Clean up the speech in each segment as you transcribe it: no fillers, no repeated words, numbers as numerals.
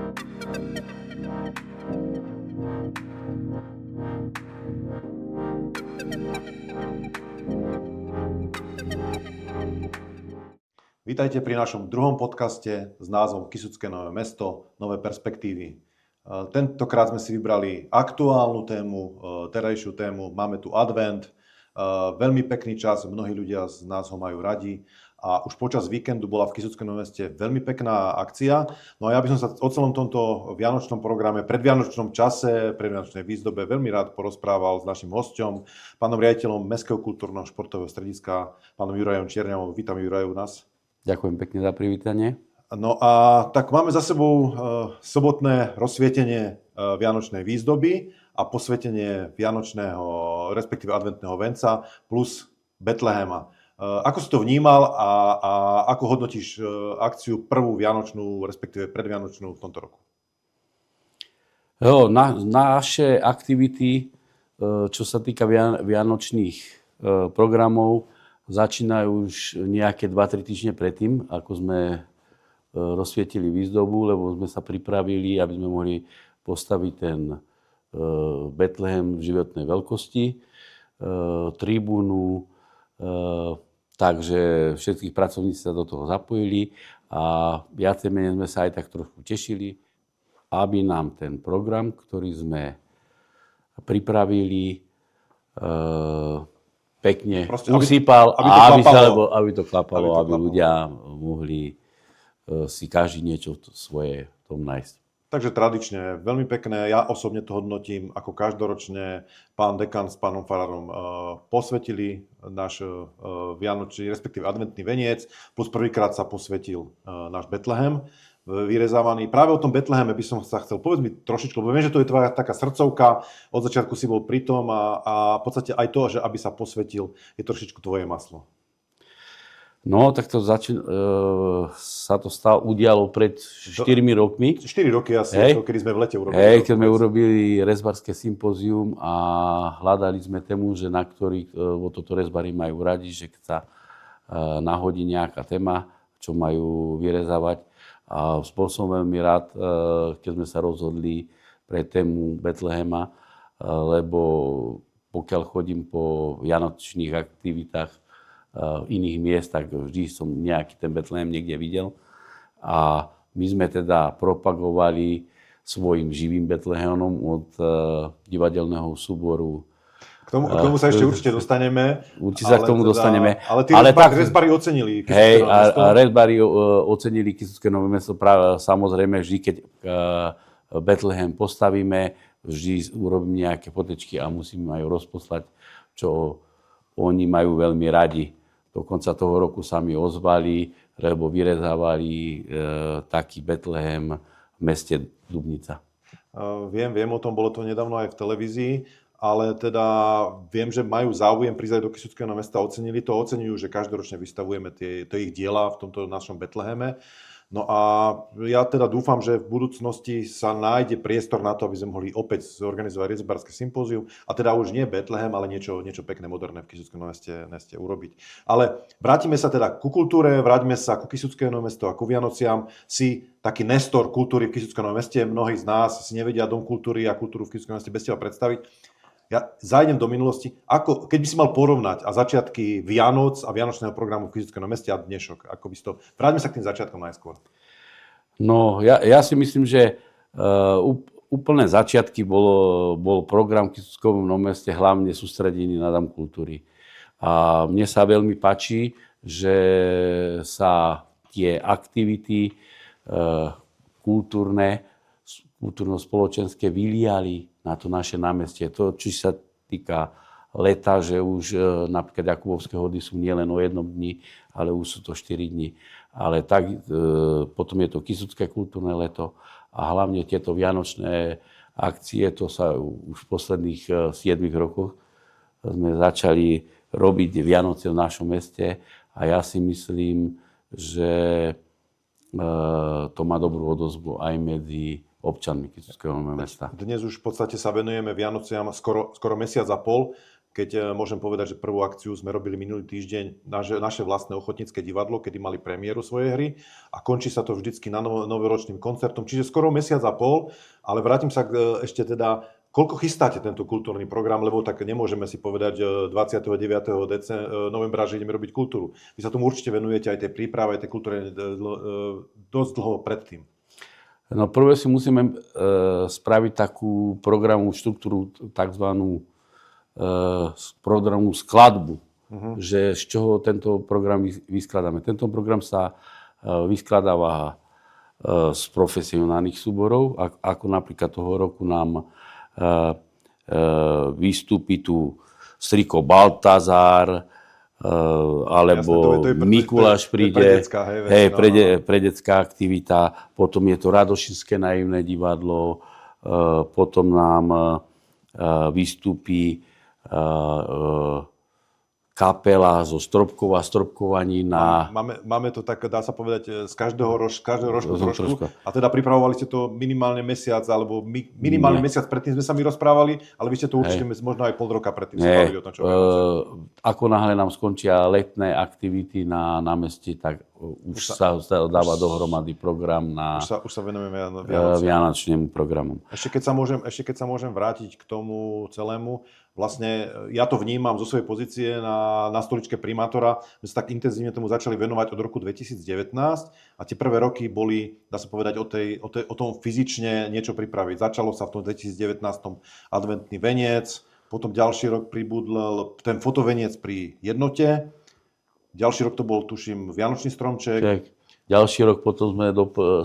Vítajte pri našom druhom podcaste s názvom Kysucké nové mesto, nové perspektívy. Tentokrát sme si vybrali aktuálnu tému, terajšiu tému. Máme tu advent, veľmi pekný čas, mnohí ľudia z nás ho majú radi. A už počas víkendu bola v Kysuckom Novom Meste veľmi pekná akcia. No a ja by som sa o celom tomto vianočnom programe, predvianočnom čase, predvianočnej výzdobe veľmi rád porozprával s našim hosťom, pánom riaditeľom Mestského kultúrneho športového strediska, pánom Jurajom Čierňavom. Vítam Juraj u nás. Ďakujem pekne za privítanie. No a tak máme za sebou sobotné rozsvietenie vianočnej výzdoby a posvetenie vianočného, respektíve adventného venca plus Betlehema. Ako si to vnímal a ako hodnotíš akciu prvú vianočnú, respektíve predvianočnú v tomto roku? Naše aktivity, čo sa týka vianočných programov, začínajú už nejaké 2-3 týždne predtým, ako sme rozsvietili výzdobu, lebo sme sa pripravili, aby sme mohli postaviť ten Betlehem v životnej veľkosti, tribúnu, takže všetkých pracovníci sa do toho zapojili a viacej menej sme sa aj tak trošku tešili, aby nám ten program, ktorý sme pripravili, pekne usýpal, aby to klapalo, aby ľudia mohli si každý niečo svoje v tom nájsť. Takže tradične, veľmi pekné. Ja osobne to hodnotím, ako každoročne pán dekan s pánom farárom posvetili náš vianočný, respektíve adventný veniec, plus prvýkrát sa posvetil náš Betlehem vyrezávaný. Práve o tom Betleheme by som sa chcel, povedz mi trošičku, lebo viem, že to je tvoja taká srdcovka, od začiatku si bol pri tom a v podstate aj to, že aby sa posvetil, je trošičku tvoje maslo. No, tak to sa to udialo pred 4 rokmi. 4 roky asi, kedy sme v lete urobili. Keď sme urobili rezbarské sympózium a hľadali sme tému, že na ktorých toto rezbari majú radi, že keď sa nahodí nejaká téma, čo majú vyrezávať. A bol som veľmi rád, keď sme sa rozhodli pre tému Betlehema, lebo pokiaľ chodím po vianočných aktivitách iných miest, tak vždy som nejaký ten Betlehem niekde videl. A my sme teda propagovali svojim živým Betlehemom od divadelného súboru. K tomu sa ešte určite dostaneme. Určite sa k tomu dostaneme. Ale tí rezbari ocenili Kysucké Nové Mesto. Rezbari ocenili Kysucké Nové Mesto práve samozrejme vždy, keď Betlehem postavíme, vždy urobím nejaké fotečky a musím aj rozposlať, čo oni majú veľmi radi. Do konca toho roku sa mi ozvali, lebo vyrezávali taký Betlehem v meste Dubnica. Viem o tom, bolo to nedávno aj v televízii. Ale teda viem, že majú záujem prísť aj do Kysuckého mesta, oceňujú, že každoročne vystavujeme tie ich diela v tomto našom Betleheme. No a ja teda dúfam, že v budúcnosti sa nájde priestor na to, aby sme mohli opäť zorganizovať rezbárske sympózium a teda už nie Betlehem, ale niečo pekné, moderné v Kysuckom meste urobiť. Ale vrátime sa teda ku kultúre, vráťme sa ku Kysuckému mestu a ku Vianociam. Si taký nestor kultúry v Kysuckom meste, mnohí z nás si nevedia Dom kultúry a kultúru v Kysuckom meste bez teba predstaviť. Ja zájdem do minulosti. Keď by si mal porovnať a začiatky Vianoc a vianočného programu v Kysuckom meste a dnešok, ako by si to... Vráťme sa k tým začiatkom najskôr. No, ja si myslím, že úplné začiatky bol program v Kysuckom meste hlavne sústredený na Dom kultúry. A mne sa veľmi páči, že sa tie aktivity kultúrno-spoločenské vyliali na to naše námestie. To, či sa týka leta, že už napríklad Jakubovské hody sú nielen o jednom dni, ale už sú to 4 dni. Ale tak, potom je to Kysucké kultúrne leto a hlavne tieto vianočné akcie, to sa už v posledných 7 rokoch sme začali robiť Vianoce v našom meste a ja si myslím, že to má dobrú odozvu aj medzi občanmi Kysuckého mesta. Dnes už v podstate sa venujeme Vianociam skoro mesiac a pol, keď môžem povedať, že prvú akciu sme robili minulý týždeň, naše vlastné ochotnícke divadlo, kedy mali premiéru svojej hry a končí sa to vždycky na novoročným koncertom, čiže skoro mesiac a pol, ale vrátim sa ešte teda, koľko chystáte tento kultúrny program, lebo tak nemôžeme si povedať 29. novembra, že ideme robiť kultúru. Vy sa tomu určite venujete aj tej príprave, aj tej kultúre dosť dlho predtým. No prvé si musíme spraviť takú programovú štruktúru, takzvanú programovú skladbu, že z čoho tento program vyskladáme. Tento program sa vyskladáva z profesionálnych súborov, ako napríklad toho roku nám vystúpi tu Striko Baltazar, alebo jasné, Mikuláš príde, pre detská aktivita, potom je to Radošinské naivné divadlo, potom nám vystúpi kapela zo Stropkov a Stropkovanína. Máme to tak, dá sa povedať, z každého rožku trošku. A teda pripravovali ste to minimálne mesiac, alebo minimálne mesiac predtým sme sa mi rozprávali, ale vy ste to určite možno aj pol roka predtým sa bavili o tom, čo ako náhle nám skončia letné aktivity na námestí, tak už sa dáva dohromady program na už sa venujeme vianočnému programu. Ešte keď sa môžem vrátiť k tomu celému, vlastne ja to vnímam zo svojej pozície na stoličke primátora. My sa tak intenzívne tomu začali venovať od roku 2019 a tie prvé roky boli, dá sa povedať, o tom fyzične niečo pripraviť. Začalo sa v tom 2019 adventný veniec, potom ďalší rok pribudol ten fotoveniec pri jednote, ďalší rok to bol, tuším, Vianočný stromček. Ďalší rok potom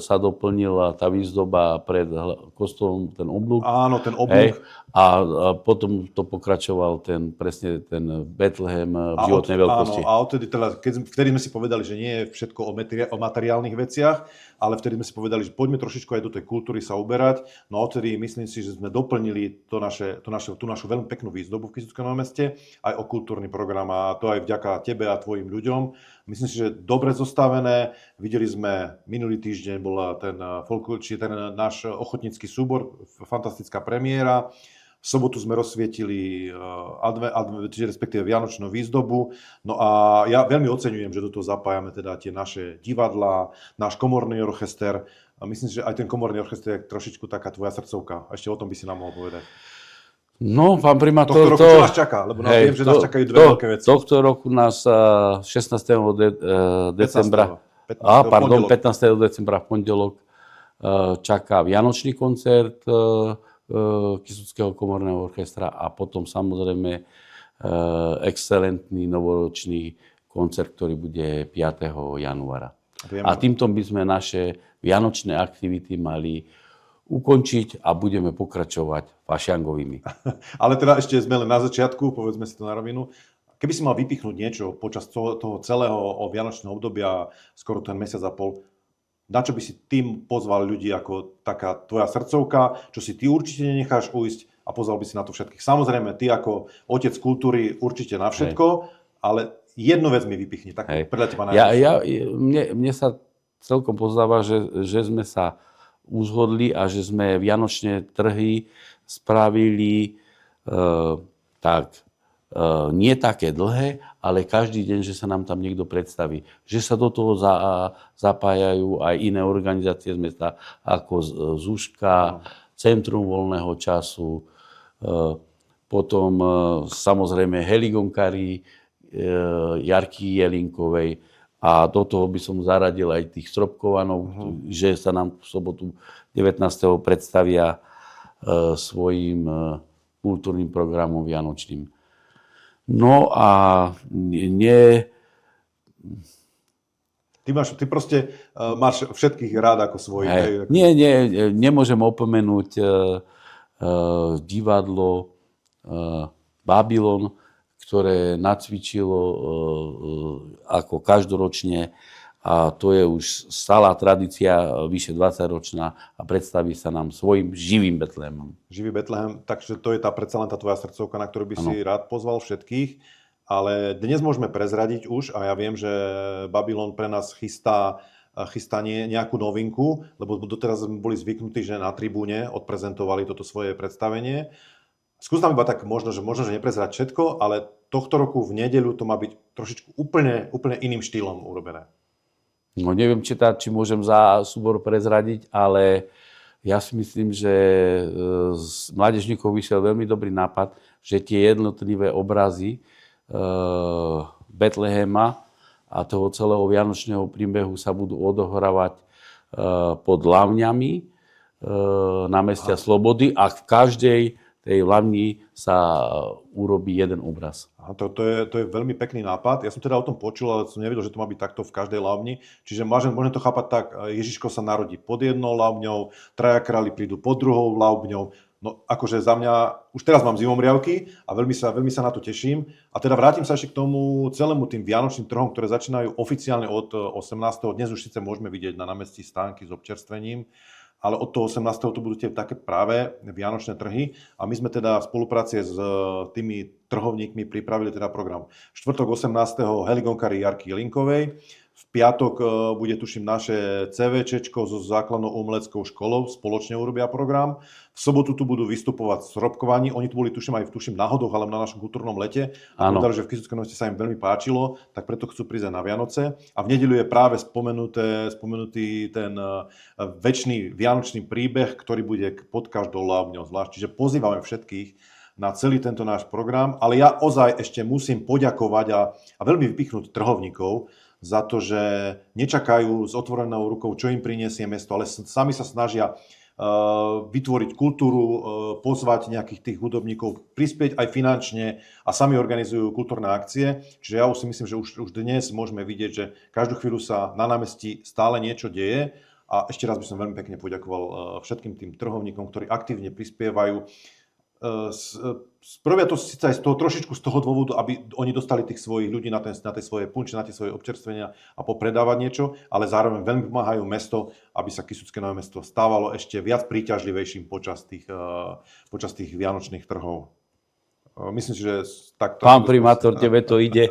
sa doplnila tá výzdoba pred kostolom, ten oblúk. Áno, ten oblúk. A potom to pokračoval presne ten Betlehem v životnej veľkosti. Áno, a vtedy sme si povedali, že nie je všetko o materiálnych veciach, ale vtedy sme si povedali, že poďme trošičku aj do tej kultúry sa uberať. No a odtedy myslím si, že sme doplnili tú našu veľmi peknú výzdobu v Kysuckom Námeste aj o kultúrny program a to aj vďaka tebe a tvojim ľuďom. Myslím si, že dobre zostavené. Videli sme, minulý týždeň bola ten náš ochotnícky súbor, fantastická premiéra. V sobotu sme rozsvietili respektíve vianočnú výzdobu. No a ja veľmi oceňujem, že do toho zapájame teda tie naše divadlá, náš komorný orchester. A myslím si, že aj ten komorný orchester je trošičku taká tvoja srdcovka. Ešte o tom by si nám mohol povedať. No, pán primátor, tohto roku čo nás čaká? Lebo viem, že nás čakajú dve veľké veci. Tohto roku nás 16. decembra, 15. decembra v pondelok čaká Vianočný koncert Kysuckého komorného orchestra a potom samozrejme excelentný novoročný koncert, ktorý bude 5. januára. A týmto by sme naše vianočné aktivity mali ukončiť a budeme pokračovať fašiangovými. Ale teda ešte sme len na začiatku, povedzme si to na rovinu. Keby si mal vypichnúť niečo počas toho celého vianočného obdobia, skoro ten mesiac a pol, na čo by si tým pozval ľudí ako taká tvoja srdcovka, čo si ty určite nenecháš ujsť a pozval by si na to všetkých. Samozrejme, ty ako otec kultúry určite na všetko, ale jednu vec mi vypichni, tak podľa teba najlepšie. Mne sa celkom pozdáva, že sme sa uzhodli a že sme vianočné trhy spravili nie také dlhé, ale každý deň, že sa nám tam niekto predstaví. Že sa do toho zapájajú aj iné organizácie z mesta, ako Zúška, Centrum voľného času, potom samozrejme Heligonkári Jarky Jelinkovej. A do toho by som zaradil aj tých Stropkovanov, že sa nám v sobotu 19. predstavia svojím kultúrnym programom vianočným. No a Ty proste máš všetkých rád ako svojich. Nemôžem opomenúť divadlo Babylon, ktoré nacvičilo ako každoročne a to je už stála tradícia, vyše 20-ročná a predstaví sa nám svojim živým Betlehemom. Živý Betlehem, takže to je predsa len tá tvoja srdcovka, na ktorú by si rád pozval všetkých. Ale dnes môžeme prezradiť už a ja viem, že Babylon pre nás chystá nejakú novinku, lebo doteraz sme boli zvyknutí, že na tribúne odprezentovali toto svoje predstavenie. Skús nám iba tak možno, že neprezrať všetko, ale tohto roku v nedeľu to má byť trošičku úplne iným štýlom urobené. No neviem, či môžem za súbor prezradiť, ale ja si myslím, že z mládežníkov vyšiel veľmi dobrý nápad, že tie jednotlivé obrazy Betlehema a toho celého vianočného príbehu sa budú odohrávať pod Lavňami na meste Slobody a v každej tej Lavni sa urobí jeden obraz. A to je veľmi pekný nápad. Ja som teda o tom počul, ale som nevedel, že to má byť takto v každej Lavni. Čiže môžem to chápať tak, Ježiško sa narodí pod jednou Lavňou, traja králi prídu pod druhou Lavňou. No akože za mňa, už teraz mám zimomriavky a veľmi sa na to teším. A teda vrátim sa ešte k tomu celému tým vianočným trhom, ktoré začínajú oficiálne od 18. Dnes už síce môžeme vidieť na námestí stánky s občerstvením, ale od toho 18. to budú tie také práve vianočné trhy a my sme teda v spolupráci s tými trhovníkmi pripravili teda program. Štvrtok 18. Heligonkary Jarky Jelinkovej, v piatok bude tuším naše CVČčko so základnou umeleckou školou, spoločne urobia program. V sobotu tu budú vystupovať Srobkovaní, oni tu boli tuším na Hodoch, ale na našom kultúrnom lete. A povedali, že v Kysuckej Novosti sa im veľmi páčilo, tak preto chcú prísť aj na Vianoce. A v nedeľu je práve spomenutý ten večný vianočný príbeh, ktorý bude pod každou Lavňou zvlášť. Čiže pozývame všetkých na celý tento náš program, ale ja ozaj ešte musím poďakovať a veľmi vypichnúť trhovníkov za to, že nečakajú s otvorenou rukou, čo im priniesie mesto, ale sami sa snažia vytvoriť kultúru, pozvať nejakých tých hudobníkov, prispieť aj finančne a sami organizujú kultúrne akcie. Čiže ja už si myslím, že už dnes môžeme vidieť, že každú chvíľu sa na námestí stále niečo deje a ešte raz by som veľmi pekne poďakoval všetkým tým trhovníkom, ktorí aktívne prispievajú. Spravia to síce aj z toho trošičku z toho dôvodu, aby oni dostali tých svojich ľudí na tie svoje punče, na tie svoje občerstvenia a popredávať niečo, ale zároveň veľmi pomáhajú mesto, aby sa Kysucké Nové Mesto stávalo ešte viac príťažlivejším počas tých vianočných trhov. Myslím si, že takto... Pán primátor, tebe to ide.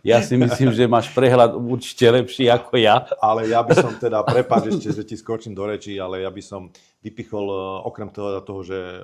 Ja si myslím, že máš prehľad určite lepší ako ja. Ale ja by som teda, prepáč ešte, že ti skočím do rečí, ale ja by som vypichol okrem toho, že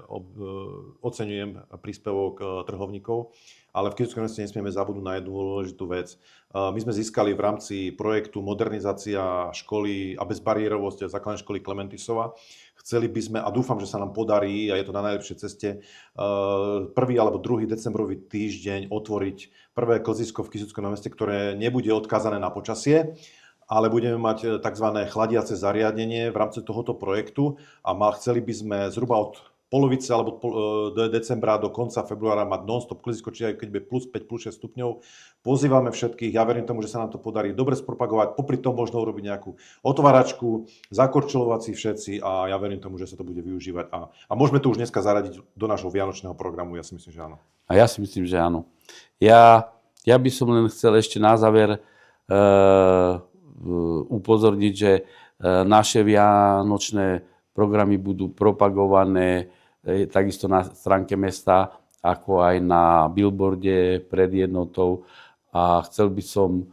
oceňujem príspevok trhovníkov, ale v Kysuckej Novosti nesmieme zabudnúť na jednu dôležitú vec. My sme získali v rámci projektu Modernizácia školy a bezbariérovosť základnej školy Klementisova. Chceli by sme, a dúfam, že sa nám podarí, a je to na najlepšej ceste, 1. alebo 2. decembrový týždeň otvoriť prvé klzisko v Kysuckom meste, ktoré nebude odkázané na počasie, ale budeme mať tzv. Chladiace zariadenie v rámci tohoto projektu a chceli by sme zhruba od polovice alebo do decembra do konca februára mať non-stop klizisko, čiže aj keď bude plus 5, plus 6 stupňov. Pozývame všetkých, ja verím tomu, že sa nám to podarí dobre spropagovať, popri tom možno urobiť nejakú otváračku, zakorčulovať si všetci a ja verím tomu, že sa to bude využívať a môžeme to už dneska zaradiť do nášho vianočného programu, ja si myslím, že áno. A ja si myslím, že áno. Ja by som len chcel ešte na záver upozorniť, že naše vianočné programy budú propagované takisto na stránke mesta, ako aj na billboarde pred jednotou. A chcel by som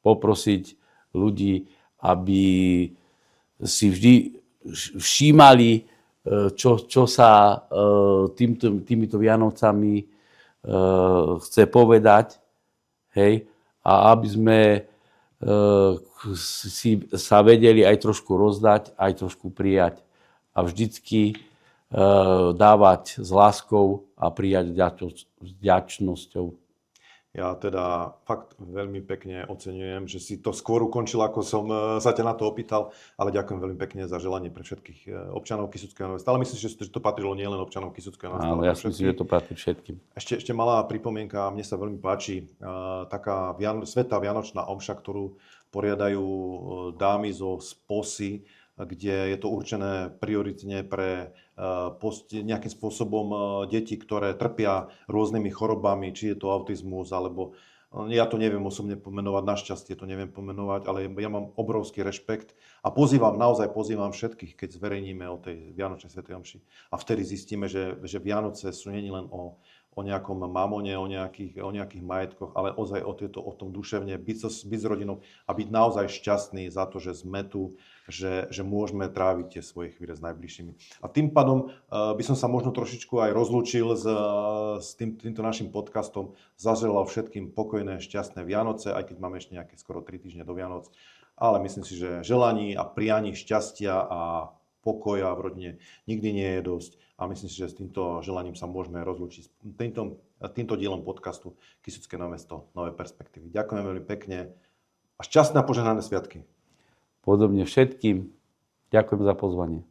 poprosiť ľudí, aby si vždy všímali, čo sa týmito Vianocami chce povedať. Hej? A aby sme si sa vedeli aj trošku rozdať, aj trošku prijať. A vždycky dávať s láskou a prijať s vďačnosťou. Ja teda fakt veľmi pekne oceňujem, že si to skôr ukončil, ako som sa ťa na to opýtal, ale ďakujem veľmi pekne za želanie pre všetkých občanov Kysuckého Nového Mesta. Ale myslím, že to patrilo nielen občanom Kysuckého Nového Mesta. Áno, ja si myslím, že to patrí všetkým. Ešte malá pripomienka, mne sa veľmi páči taká svätá vianočná omša, ktorú poriadajú dámy zo Sposy, kde je to určené prioritne pre nejakým spôsobom deti, ktoré trpia rôznymi chorobami, či je to autizmus, alebo ja to neviem osobne pomenovať, našťastie to neviem pomenovať, ale ja mám obrovský rešpekt a naozaj pozývam všetkých, keď zverejníme o tej Vianočnej svätej omši. A vtedy zistíme, že Vianoce sú nie len o o nejakom mamone, o nejakých majetkoch, ale ozaj o tom duševne, byť s rodinou a byť naozaj šťastný za to, že sme tu, že môžeme tráviť tie svoje chvíle s najbližšími. A tým pádom by som sa možno trošičku aj rozlúčil s týmto našim podcastom. Zaželal všetkým pokojné, šťastné Vianoce, aj keď máme ešte nejaké skoro 3 týždne do Vianoc. Ale myslím si, že želaní a prianí šťastia a pokoja v rodine nikdy nie je dosť. A myslím si, že s týmto želaním sa môžeme rozlúčiť týmto dielom podcastu Kysucké Nové mesto, Nové perspektívy. Ďakujem veľmi pekne a šťastné a požehnané sviatky. Podobne všetkým. Ďakujem za pozvanie.